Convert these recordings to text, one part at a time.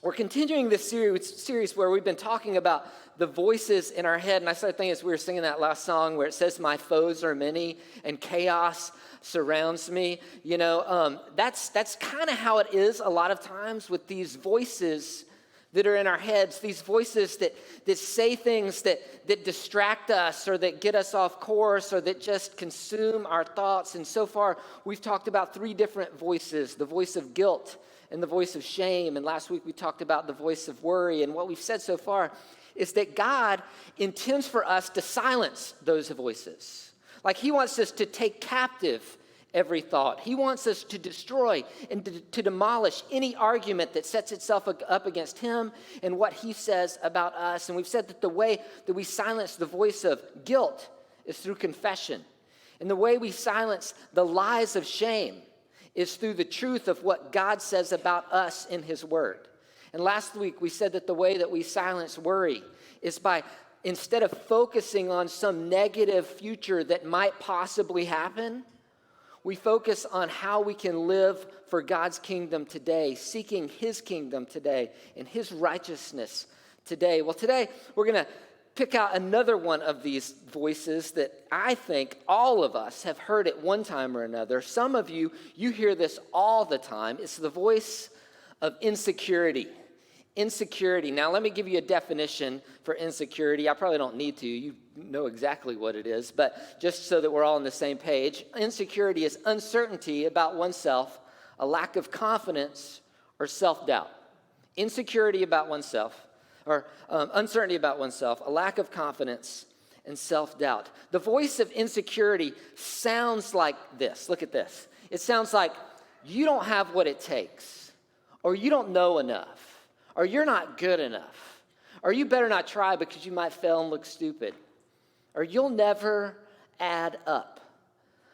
We're continuing this series where we've been talking about the voices in our head. And I started thinking as we were singing that last song where it says, "My foes are many and chaos surrounds me." That's kind of how it is a lot of times with these voices that are in our heads, these voices that say things that distract us or that get us off course or that just consume our thoughts. And so far, we've talked about three different voices: the voice of guilt and the voice of shame. And last week we talked about the voice of worry. And what we've said so far is that God intends for us to silence those voices. Like he wants us to take captive every thought. He wants us to destroy and to demolish any argument that sets itself up against him and what he says about us. And we've said that the way that we silence the voice of guilt is through confession. And the way we silence the lies of shame is through the truth of what God says about us in his word. And last week we said that the way that we silence worry is by, instead of focusing on some negative future that might possibly happen, we focus on how we can live for God's kingdom today, seeking his kingdom today and his righteousness today. Well, today we're going to pick out another one of these voices that I think all of us have heard at one time or another. Some of you hear this all the time. It's the voice of insecurity. Insecurity. Now, let me give you a definition for insecurity. I probably don't need to. You know exactly what it is, but just so that we're all on the same page, insecurity is uncertainty about oneself, a lack of confidence, or self-doubt. Insecurity about oneself, or uncertainty about oneself, a lack of confidence, and self-doubt. The voice of insecurity sounds like this. Look at this. It sounds like you don't have what it takes, or you don't know enough, or you're not good enough, or you better not try because you might fail and look stupid, or you'll never add up.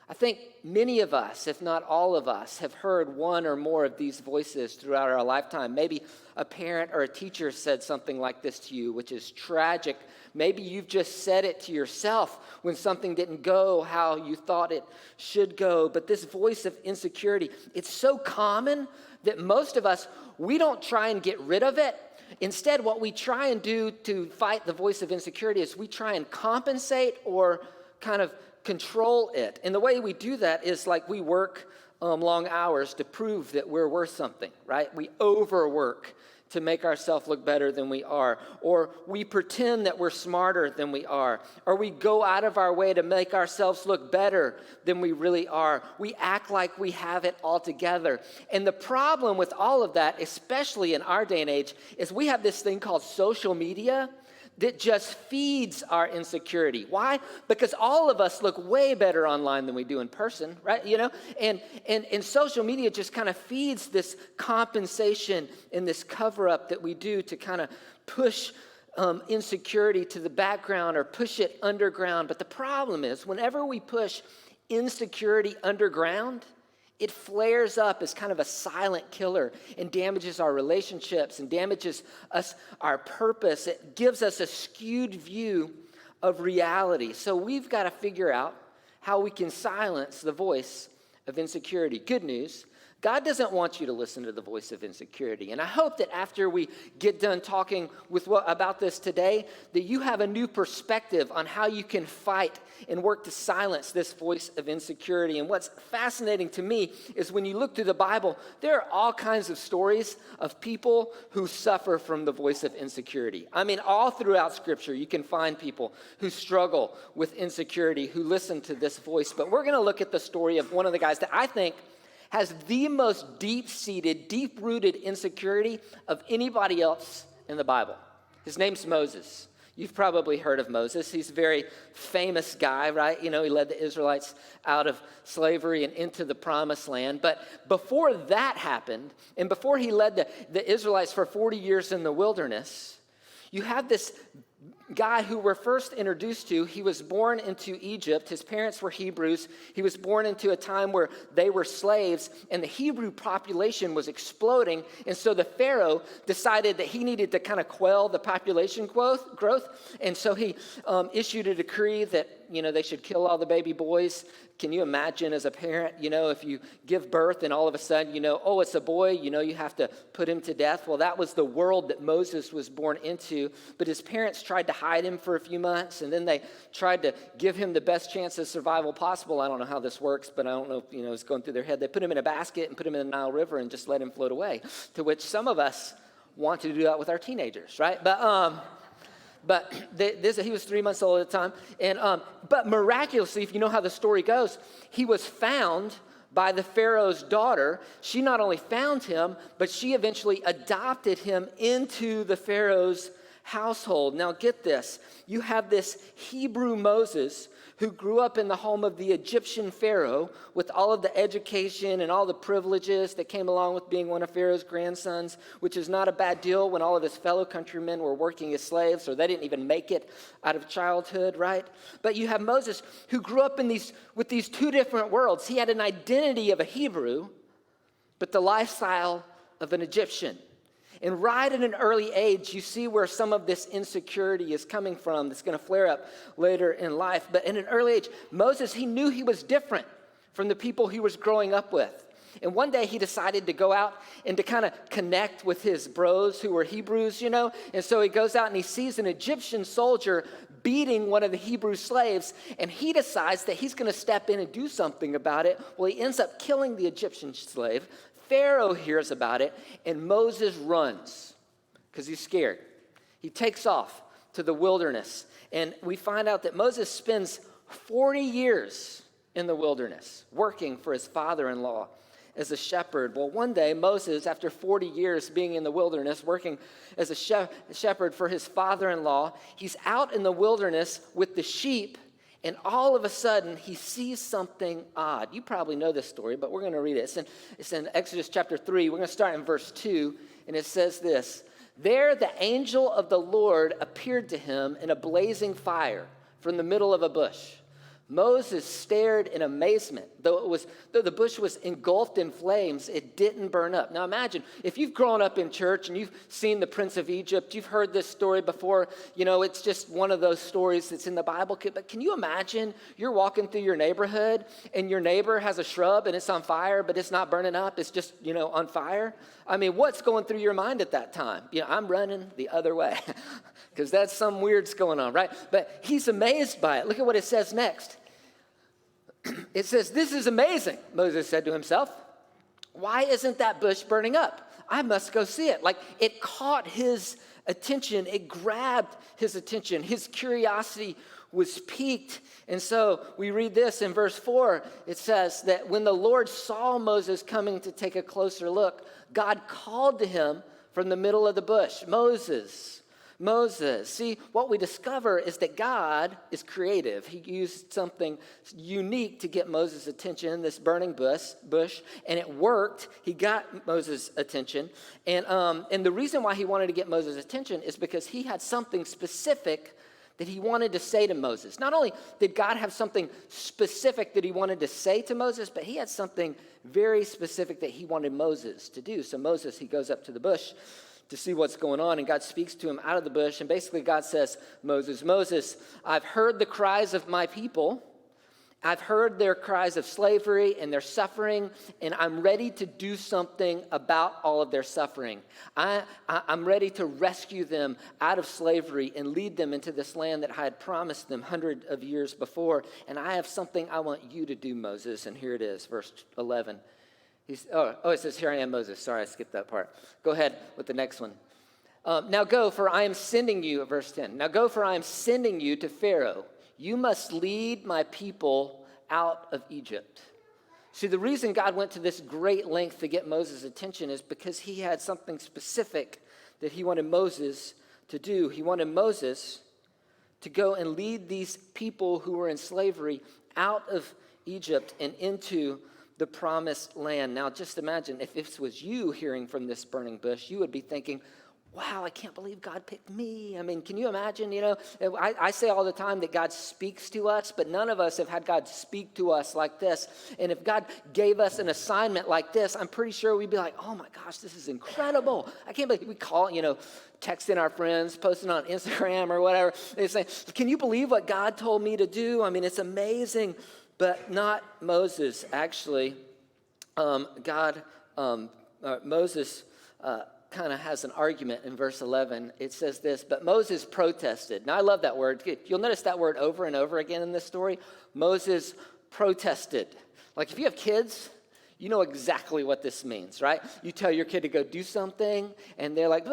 I think many of us, if not all of us, have heard one or more of these voices throughout our lifetime. Maybe a parent or a teacher said something like this to you, which is tragic. Maybe you've just said it to yourself when something didn't go how you thought it should go. But this voice of insecurity, it's so common that most of us, we don't try and get rid of it. Instead, what we try and do to fight the voice of insecurity is we try and compensate or kind of control it. And the way we do that is like we work long hours to prove that we're worth something, right? We overwork to make ourselves look better than we are. Or we pretend that we're smarter than we are. Or we go out of our way to make ourselves look better than we really are. We act like we have it all together. And the problem with all of that, especially in our day and age, is we have this thing called social media that just feeds our insecurity. Why? Because all of us look way better online than we do in person, right? And social media just kind of feeds this compensation and this cover-up that we do to kind of push insecurity to the background or push it underground. But the problem is, whenever we push insecurity underground, it flares up as kind of a silent killer and damages our relationships and damages us, our purpose. It gives us a skewed view of reality. So we've got to figure out how we can silence the voice of insecurity. Good news, God doesn't want you to listen to the voice of insecurity. And I hope that after we get done talking about this today, that you have a new perspective on how you can fight and work to silence this voice of insecurity. And what's fascinating to me is when you look through the Bible, there are all kinds of stories of people who suffer from the voice of insecurity. I mean, all throughout Scripture, you can find people who struggle with insecurity, who listen to this voice. But we're going to look at the story of one of the guys that I think has the most deep-seated, deep-rooted insecurity of anybody else in the Bible. His name's Moses. You've probably heard of Moses. He's a very famous guy, right? You know, he led the Israelites out of slavery and into the promised land. But before that happened, and before he led the Israelites for 40 years in the wilderness, you have this guy who we're first introduced to, he was born into Egypt. His parents were Hebrews. He was born into a time where they were slaves, and the Hebrew population was exploding. And so the Pharaoh decided that he needed to kind of quell the population growth. And so he issued a decree that, they should kill all the baby boys. Can you imagine as a parent, if you give birth and all of a sudden, oh, it's a boy, you have to put him to death? Well, that was the world that Moses was born into. But his parents tried to hide him for a few months, and then they tried to give him the best chance of survival possible. I don't know how this works, but I don't know, it's going through their head. They put him in a basket and put him in the Nile River and just let him float away, to which some of us want to do that with our teenagers, right? But he was 3 months old at the time. But miraculously, if you know how the story goes, he was found by the Pharaoh's daughter. She not only found him, but she eventually adopted him into the Pharaoh's household. Now get this. You have this Hebrew Moses who grew up in the home of the Egyptian Pharaoh with all of the education and all the privileges that came along with being one of Pharaoh's grandsons, which is not a bad deal when all of his fellow countrymen were working as slaves, or they didn't even make it out of childhood, right? But you have Moses who grew up with these two different worlds. He had an identity of a Hebrew, but the lifestyle of an Egyptian. And right at an early age, you see where some of this insecurity is coming from that's going to flare up later in life. But in an early age, Moses, he knew he was different from the people he was growing up with. And one day he decided to go out and to kind of connect with his bros who were Hebrews, And so he goes out and he sees an Egyptian soldier beating one of the Hebrew slaves, and he decides that he's going to step in and do something about it. Well, he ends up killing the Egyptian slave. Pharaoh hears about it, and Moses runs because he's scared. He takes off to the wilderness, and we find out that Moses spends 40 years in the wilderness working for his father-in-law as a shepherd. Well, one day, Moses, after 40 years being in the wilderness, working as a shepherd for his father-in-law, he's out in the wilderness with the sheep. And all of a sudden, he sees something odd. You probably know this story, but we're going to read it. It's in Exodus chapter 3. We're going to start in verse 2, and it says this. There the angel of the Lord appeared to him in a blazing fire from the middle of a bush. Moses stared in amazement. Though the bush was engulfed in flames, it didn't burn up. Now imagine, if you've grown up in church and you've seen the Prince of Egypt, you've heard this story before, it's just one of those stories that's in the Bible. But can you imagine you're walking through your neighborhood and your neighbor has a shrub and it's on fire, but it's not burning up, it's just, on fire? I mean, what's going through your mind at that time? I'm running the other way because that's some weird's going on, right? But he's amazed by it. Look at what it says next. It says, "This is amazing," Moses said to himself. "Why isn't that bush burning up? I must go see it." Like, it caught his attention. It grabbed his attention. His curiosity was piqued. And so we read this in verse 4. It says that when the Lord saw Moses coming to take a closer look, God called to him from the middle of the bush, "Moses, Moses." See, what we discover is that God is creative. He used something unique to get Moses' attention, this burning bush, and it worked. He got Moses' attention. And the reason why he wanted to get Moses' attention is because he had something specific that he wanted to say to Moses. Not only did God have something specific that he wanted to say to Moses, but he had something very specific that he wanted Moses to do. So Moses, he goes up to the bush to see what's going on, and God speaks to him out of the bush, and basically God says, Moses, I've heard the cries of my people. I've heard their cries of slavery and their suffering, and I'm ready to do something about all of their suffering. I'm ready to rescue them out of slavery and lead them into this land that I had promised them hundreds of years before, and I have something I want you to do, Moses, and here it is, verse 11. It says, "Here I am, Moses." Sorry, I skipped that part. Go ahead with the next one. "Now go, for I am sending you," verse 10. "Now go, for I am sending you to Pharaoh. You must lead my people out of Egypt." See, the reason God went to this great length to get Moses' attention is because he had something specific that he wanted Moses to do. He wanted Moses to go and lead these people who were in slavery out of Egypt and into the promised land. Now, just imagine if this was you hearing from this burning bush, you would be thinking, wow, I can't believe God picked me. I mean, can you imagine, I say all the time that God speaks to us, but none of us have had God speak to us like this. And if God gave us an assignment like this, I'm pretty sure we'd be like, oh my gosh, this is incredible. I can't believe we call, texting our friends, posting on Instagram or whatever. They say, can you believe what God told me to do? I mean, it's amazing, but not Moses. Actually, Moses kind of has an argument in verse 11. It says this, but Moses protested. Now, I love that word. You'll notice that word over and over again in this story. Moses protested. Like if you have kids, you know exactly what this means, right? You tell your kid to go do something, and they're like,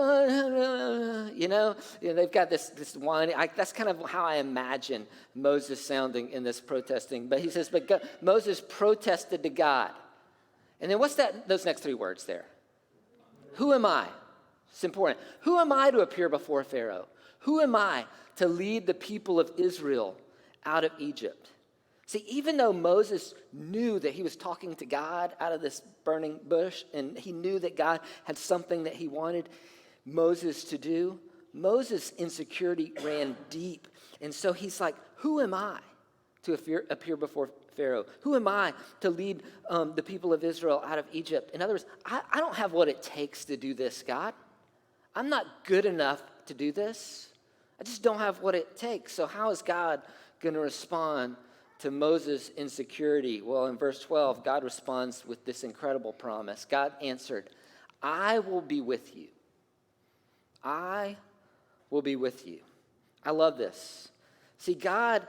they've got this whining. That's kind of how I imagine Moses sounding in this protesting. But he says, Moses protested to God. And then what's those next three words there? Who am I? It's important. Who am I to appear before Pharaoh? Who am I to lead the people of Israel out of Egypt? See, even though Moses knew that he was talking to God out of this burning bush, and he knew that God had something that he wanted Moses to do, Moses' insecurity ran deep. And so he's like, who am I to appear before Pharaoh? Who am I to lead the people of Israel out of Egypt? In other words, I don't have what it takes to do this, God. I'm not good enough to do this. I just don't have what it takes. So how is God going to respond to Moses' insecurity? Well, in verse 12, God responds with this incredible promise. God answered, I will be with you. I will be with you. I love this. See, God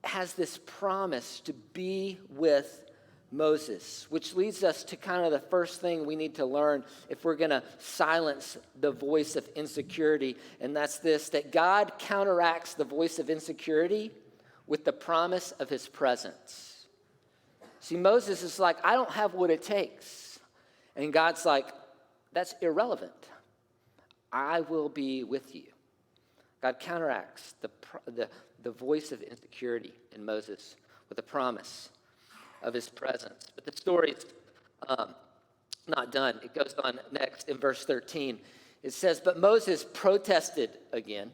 has this promise to be with Moses, which leads us to kind of the first thing we need to learn if we're going to silence the voice of insecurity, and that's this, that God counteracts the voice of insecurity with the promise of his presence. See, Moses is like, I don't have what it takes. And God's like, that's irrelevant. I will be with you. God counteracts the voice of insecurity in Moses with the promise of his presence. But the story's not done. It goes on next in verse 13. It says, but Moses protested again.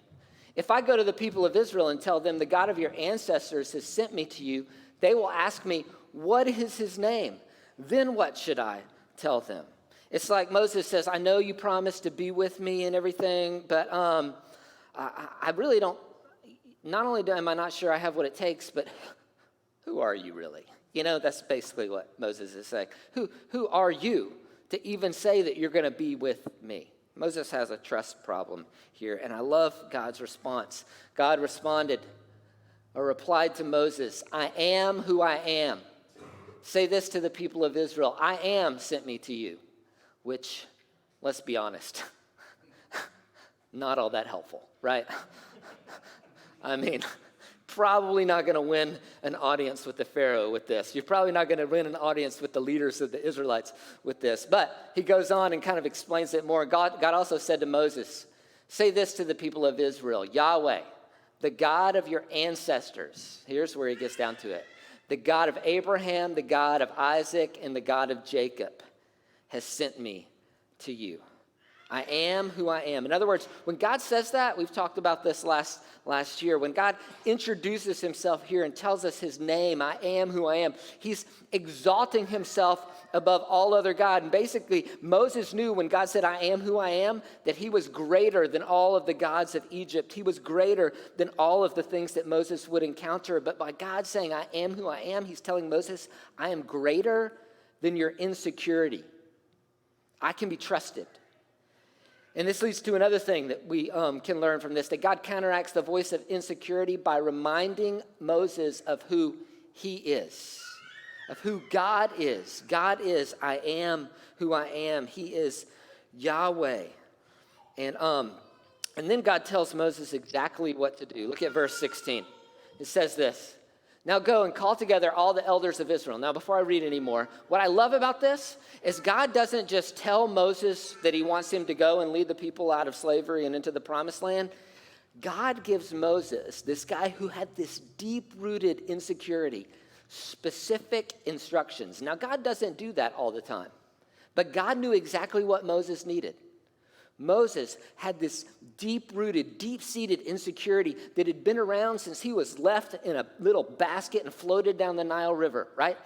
If I go to the people of Israel and tell them the God of your ancestors has sent me to you, they will ask me, what is his name? Then what should I tell them? It's like Moses says, I know you promised to be with me and everything, but I really don't. Not only am I not sure I have what it takes, but who are you really? That's basically what Moses is saying. Who are you to even say that you're going to be with me? Moses has a trust problem here, and I love God's response. God responded or replied to Moses, I am who I am. Say this to the people of Israel, I am sent me to you, which, let's be honest, not all that helpful, right? I mean, probably not going to win an audience with the Pharaoh with this. You're probably not going to win an audience with the leaders of the Israelites with this. But he goes on and kind of explains it more. God also said to Moses, say this to the people of Israel, Yahweh, the God of your ancestors. Here's where he gets down to it. The God of Abraham, the God of Isaac, and the God of Jacob has sent me to you. I am who I am. In other words, when God says that, we've talked about this last year, when God introduces himself here and tells us his name, I am who I am, he's exalting himself above all other God. And basically, Moses knew when God said, I am who I am, that he was greater than all of the gods of Egypt. He was greater than all of the things that Moses would encounter. But by God saying, I am who I am, he's telling Moses, I am greater than your insecurity. I can be trusted. And this leads to another thing that we can learn from this, that God counteracts the voice of insecurity by reminding Moses of who he is, of who God is. God is, I am who I am. He is Yahweh. And then God tells Moses exactly what to do. Look at verse 16. It says this, now go and call together all the elders of Israel. Now, before I read anymore, what I love about this is God doesn't just tell Moses that he wants him to go and lead the people out of slavery and into the promised land. God gives Moses, this guy who had this deep-rooted insecurity, specific instructions. Now, God doesn't do that all the time, but God knew exactly what Moses needed. Moses had this deep-rooted, deep-seated insecurity that had been around since he was left in a little basket and floated down the Nile River, right?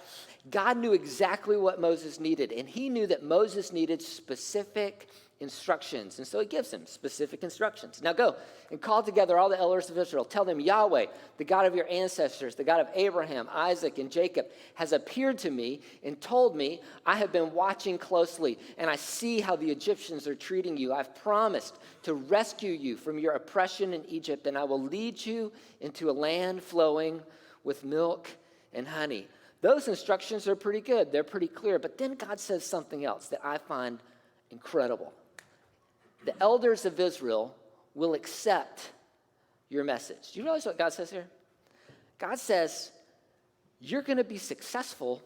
God knew exactly what Moses needed, and he knew that Moses needed specific instructions. And so he gives him specific instructions. Now go and call together all the elders of Israel. Tell them, Yahweh, the God of your ancestors, the God of Abraham, Isaac, and Jacob, has appeared to me and told me, I have been watching closely, and I see how the Egyptians are treating you. I've promised to rescue you from your oppression in Egypt, and I will lead you into a land flowing with milk and honey. Those instructions are pretty good. They're pretty clear. But then God says something else that I find incredible. The elders of Israel will accept your message. Do you realize what God says here? God says, you're going to be successful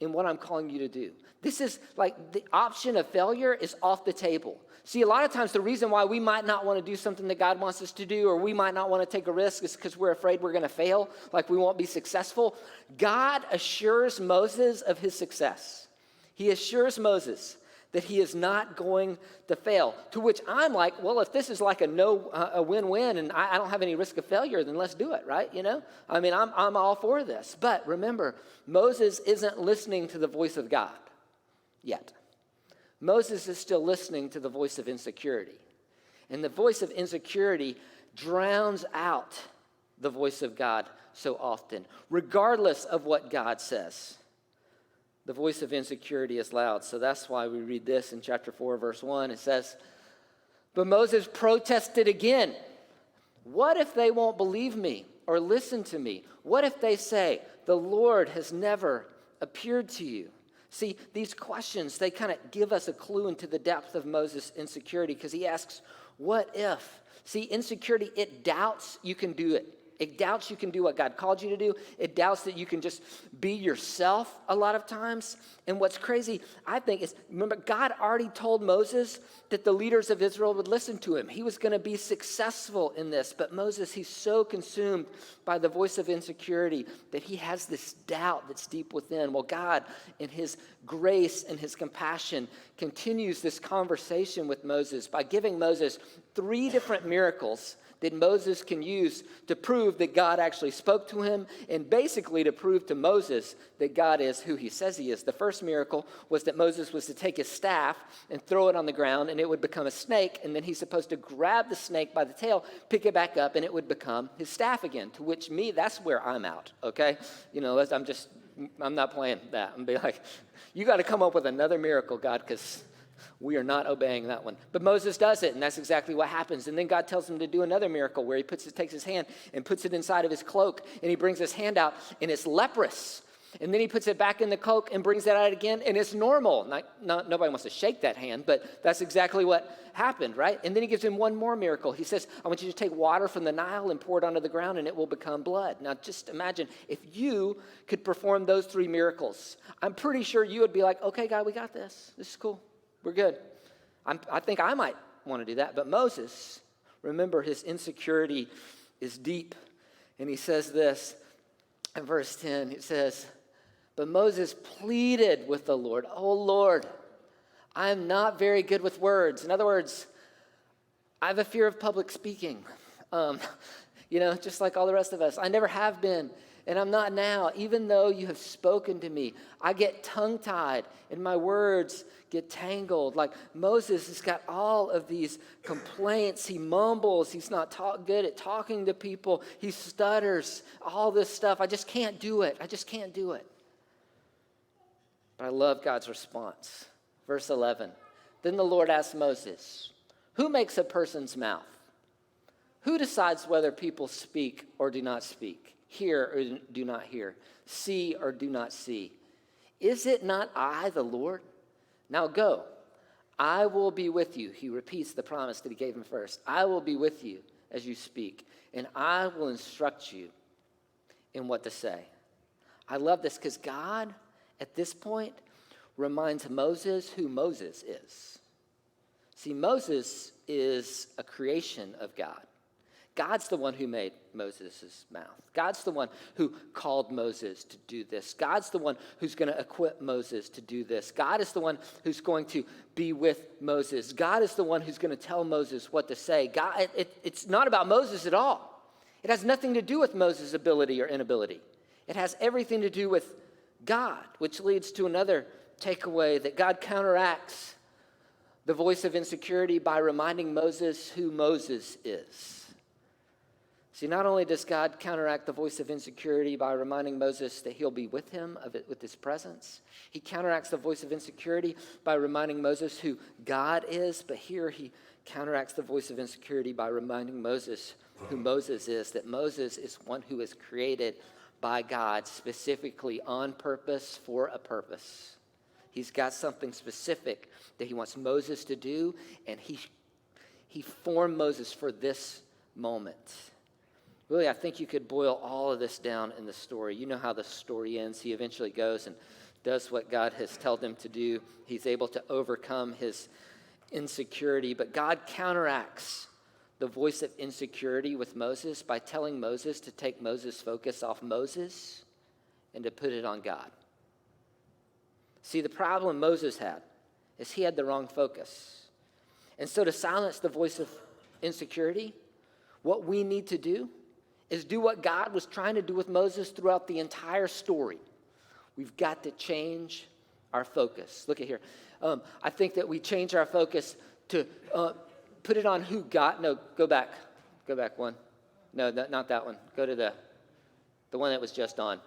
in what I'm calling you to do. This is like the option of failure is off the table. See, a lot of times the reason why we might not want to do something that God wants us to do, or we might not want to take a risk, is because we're afraid we're going to fail, like we won't be successful. God assures Moses of his success. He assures Moses that he is not going to fail. To which I'm like, well, if this is like a win-win and I don't have any risk of failure, then let's do it, right? You know? I mean, I'm all for this. But remember, Moses isn't listening to the voice of God yet. Moses is still listening to the voice of insecurity. And the voice of insecurity drowns out the voice of God so often, regardless of what God says. The voice of insecurity is loud. So that's why we read this in chapter 4, verse 1. It says, but Moses protested again. What if they won't believe me or listen to me? What if they say, the Lord has never appeared to you? See, these questions, they kind of give us a clue into the depth of Moses' insecurity because he asks, what if? See, insecurity, it doubts you can do it. It doubts you can do what God called you to do. It doubts that you can just be yourself a lot of times. And what's crazy, I think, is, remember, God already told Moses that the leaders of Israel would listen to him. He was going to be successful in this. But Moses, he's so consumed by the voice of insecurity that he has this doubt that's deep within. Well, God, in his grace and his compassion, continues this conversation with Moses by giving Moses 3 different miracles that Moses can use to prove that God actually spoke to him and basically to prove to Moses that God is who he says he is. The first miracle was that Moses was to take his staff and throw it on the ground and it would become a snake, and then he's supposed to grab the snake by the tail, pick it back up, and it would become his staff again, to which that's where I'm out, okay? You know, I'm not playing that. I'm be like, you got to come up with another miracle, God, because we are not obeying that one. But Moses does it, and that's exactly what happens. And then God tells him to do another miracle where he takes his hand and puts it inside of his cloak, and he brings his hand out, and it's leprous. And then he puts it back in the cloak and brings it out again, and it's normal. Nobody wants to shake that hand, but that's exactly what happened, right? And then he gives him one more miracle. He says, I want you to take water from the Nile and pour it onto the ground, and it will become blood. Now, just imagine if you could perform those 3 miracles. I'm pretty sure you would be like, okay, God, we got this. This is cool. We're good. I think I might want to do that. But Moses, remember, his insecurity is deep. And he says this in verse 10. It says, but Moses pleaded with the Lord, oh, Lord, I am not very good with words. In other words, I have a fear of public speaking. Just like all the rest of us. I never have been. And I'm not now, even though you have spoken to me. I get tongue-tied, and my words get tangled. Like Moses has got all of these complaints. He mumbles. He's not good at talking to people. He stutters, all this stuff. I just can't do it. I just can't do it. But I love God's response. Verse 11, then the Lord asked Moses, who makes a person's mouth? Who decides whether people speak or do not speak? Hear or do not hear, see or do not see. Is it not I, the Lord? Now go, I will be with you. He repeats the promise that he gave him first. I will be with you as you speak, and I will instruct you in what to say. I love this because God, at this point, reminds Moses who Moses is. See, Moses is a creation of God. God's the one who made Moses' mouth. God's the one who called Moses to do this. God's the one who's going to equip Moses to do this. God is the one who's going to be with Moses. God is the one who's going to tell Moses what to say. God, it's not about Moses at all. It has nothing to do with Moses' ability or inability. It has everything to do with God, which leads to another takeaway, that God counteracts the voice of insecurity by reminding Moses who Moses is. See, not only does God counteract the voice of insecurity by reminding Moses that he'll be with him, with his presence, he counteracts the voice of insecurity by reminding Moses who God is, but here he counteracts the voice of insecurity by reminding Moses who Moses is, that Moses is one who is created by God specifically on purpose for a purpose. He's got something specific that he wants Moses to do, and he formed Moses for this moment. Really, I think you could boil all of this down in the story. You know how the story ends. He eventually goes and does what God has told him to do. He's able to overcome his insecurity, but God counteracts the voice of insecurity with Moses by telling Moses to take Moses' focus off Moses and to put it on God. See, the problem Moses had is he had the wrong focus. And so to silence the voice of insecurity, what we need to do is do what God was trying to do with Moses throughout the entire story. We've got to change our focus. Look at here. I think that we change our focus to put it on who God. No, go back. Go back one. No, not that one. Go to the one that was just on.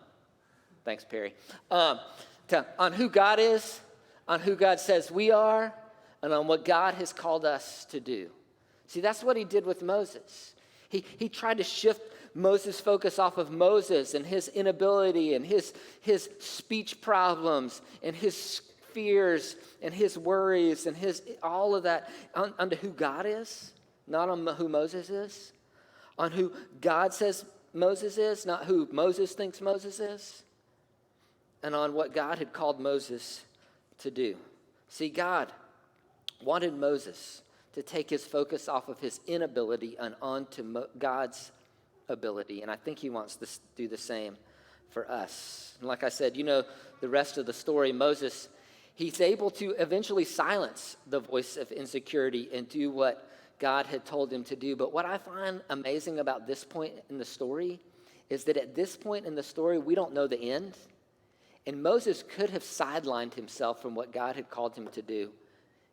Thanks, Perry. On who God is, on who God says we are, and on what God has called us to do. See, that's what he did with Moses. He tried to shift Moses' focus off of Moses and his inability and his speech problems and his fears and his worries and all of that onto who God is, not on who Moses is, on who God says Moses is, not who Moses thinks Moses is, and on what God had called Moses to do. See, God wanted Moses to take his focus off of his inability and onto God's ability. And I think he wants to do the same for us. And like I said, you know the rest of the story. Moses, he's able to eventually silence the voice of insecurity and do what God had told him to do. But what I find amazing about this point in the story is that at this point in the story, we don't know the end. And Moses could have sidelined himself from what God had called him to do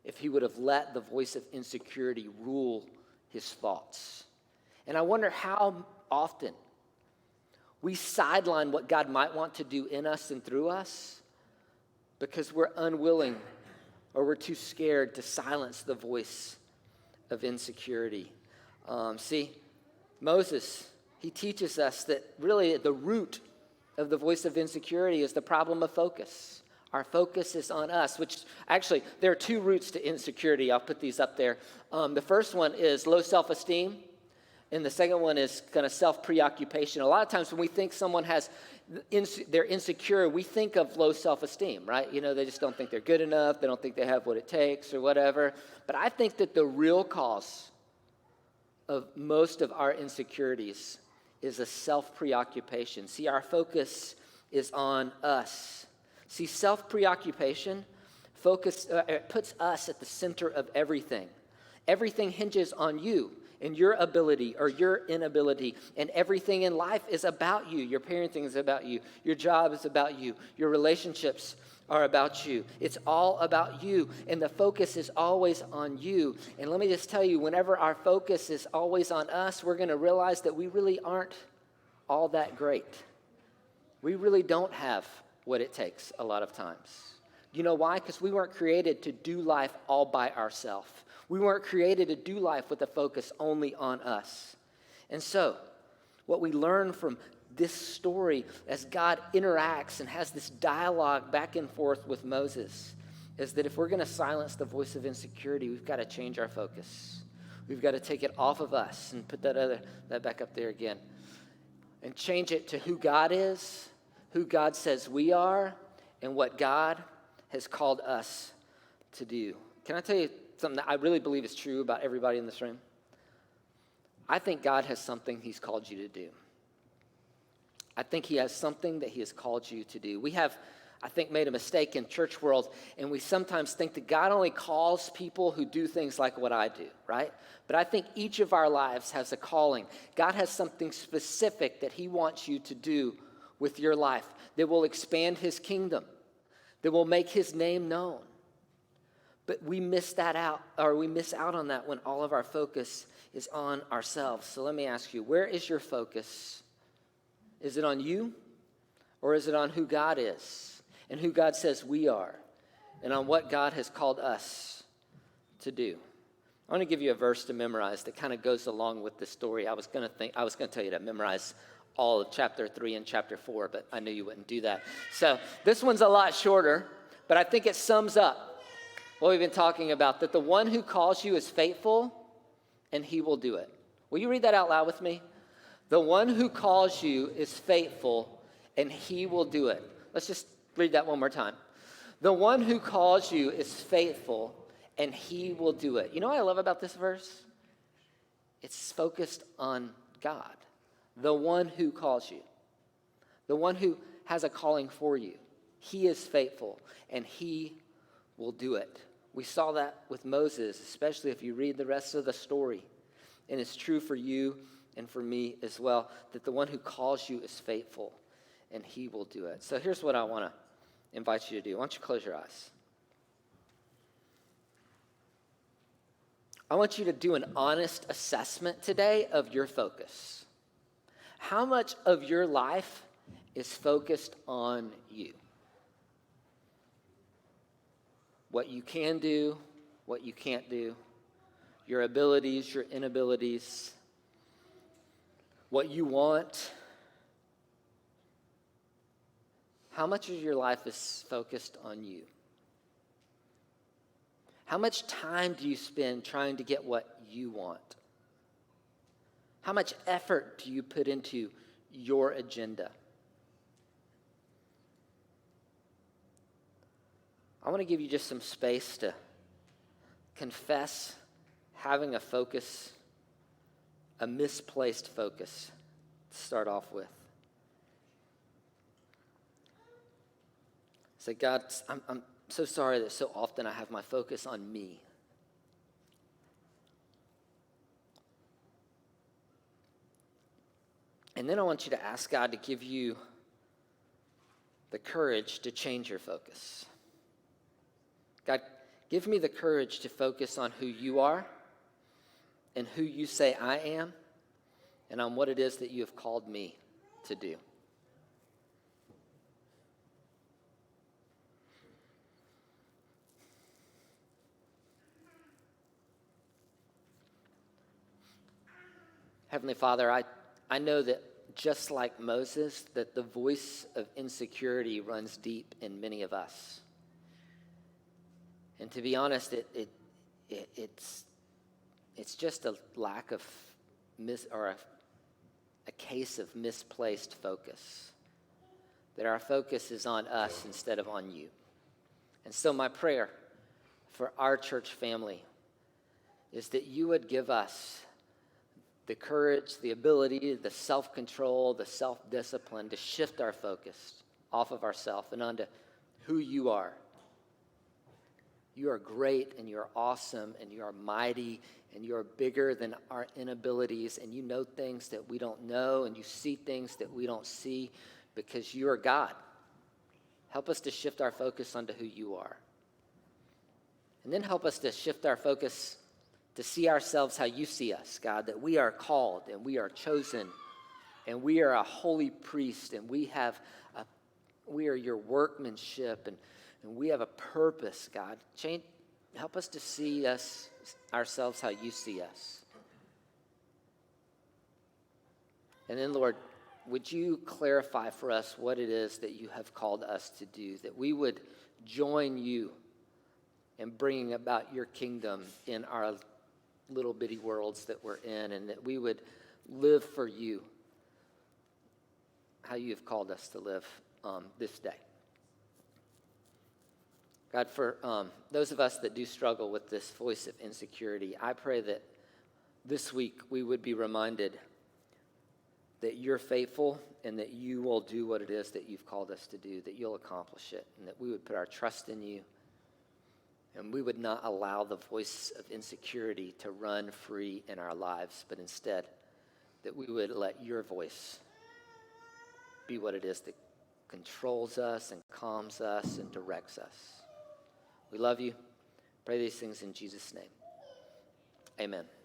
if he would have let the voice of insecurity rule his thoughts. And I wonder how often we sideline what God might want to do in us and through us because we're unwilling or we're too scared to silence the voice of insecurity. See, Moses, he teaches us that really the root of the voice of insecurity is the problem of focus. Our focus is on us, which actually, there are two roots to insecurity. I'll put these up there. The first one is low self-esteem, and the second one is kind of self-preoccupation. A lot of times when we think someone they're insecure, we think of low self-esteem, right? You know, they just don't think they're good enough. They don't think they have what it takes or whatever. But I think that the real cause of most of our insecurities is a self-preoccupation. See, our focus is on us. See, self-preoccupation puts us at the center of everything. Everything hinges on you and your ability or your inability, and everything in life is about you. Your parenting is about you. Your job is about you. Your relationships are about you. It's all about you, and the focus is always on you. And let me just tell you, whenever our focus is always on us, we're going to realize that we really aren't all that great. We really don't have what it takes a lot of times. You know why? Because we weren't created to do life all by ourselves. We weren't created to do life with a focus only on us. And so, what we learn from this story as God interacts and has this dialogue back and forth with Moses is that if we're going to silence the voice of insecurity, we've got to change our focus. We've got to take it off of us and put that back up there again and change it to who God is, who God says we are, and what God has called us to do. Can I tell you something that I really believe is true about everybody in this room? I think God has something he's called you to do. I think he has something that he has called you to do. We have, I think, made a mistake in church world, and we sometimes think that God only calls people who do things like what I do, right? But I think each of our lives has a calling. God has something specific that he wants you to do with your life that will expand his kingdom, that will make his name known. But we miss that out, or we miss out on that when all of our focus is on ourselves. So let me ask you, where is your focus? Is it on you, or is it on who God is and who God says we are, and on what God has called us to do? I want to give you a verse to memorize that kind of goes along with the story. I was going to tell you to memorize all of chapter 3 and chapter 4, but I knew you wouldn't do that. So this one's a lot shorter, but I think it sums up what we've been talking about, that the one who calls you is faithful, and he will do it. Will you read that out loud with me? The one who calls you is faithful, and he will do it. Let's just read that one more time. The one who calls you is faithful, and he will do it. You know what I love about this verse? It's focused on God, the one who calls you, the one who has a calling for you. He is faithful, and he will do it. We saw that with Moses, especially if you read the rest of the story. And it's true for you and for me as well, that the one who calls you is faithful, and he will do it. So here's what I want to invite you to do. Why don't you close your eyes? I want you to do an honest assessment today of your focus. How much of your life is focused on you? What you can do, what you can't do, your abilities, your inabilities, what you want. How much of your life is focused on you? How much time do you spend trying to get what you want? How much effort do you put into your agenda? I want to give you just some space to confess having a focus, a misplaced focus, to start off with. Say, God, I'm so sorry that so often I have my focus on me. And then I want you to ask God to give you the courage to change your focus. God, give me the courage to focus on who you are and who you say I am, and on what it is that you have called me to do. Heavenly Father, I know that just like Moses, that the voice of insecurity runs deep in many of us. And to be honest, it's just a lack of a case of misplaced focus. That our focus is on us instead of on you. And so my prayer for our church family is that you would give us the courage, the ability, the self-control, the self-discipline to shift our focus off of ourselves and onto who you are. You are great, and you are awesome, and you are mighty, and you are bigger than our inabilities, and you know things that we don't know, and you see things that we don't see because you are God. Help us to shift our focus onto who you are. And then help us to shift our focus to see ourselves how you see us, God, that we are called, and we are chosen, and we are a holy priest, and we are your workmanship, and we have a purpose, God. Help us to see ourselves how you see us. And then, Lord, would you clarify for us what it is that you have called us to do, that we would join you in bringing about your kingdom in our little bitty worlds that we're in, and that we would live for you, how you have called us to live this day. God, for those of us that do struggle with this voice of insecurity, I pray that this week we would be reminded that you're faithful and that you will do what it is that you've called us to do, that you'll accomplish it, and that we would put our trust in you, and we would not allow the voice of insecurity to run free in our lives, but instead that we would let your voice be what it is that controls us and calms us and directs us. We love you. Pray these things in Jesus' name. Amen.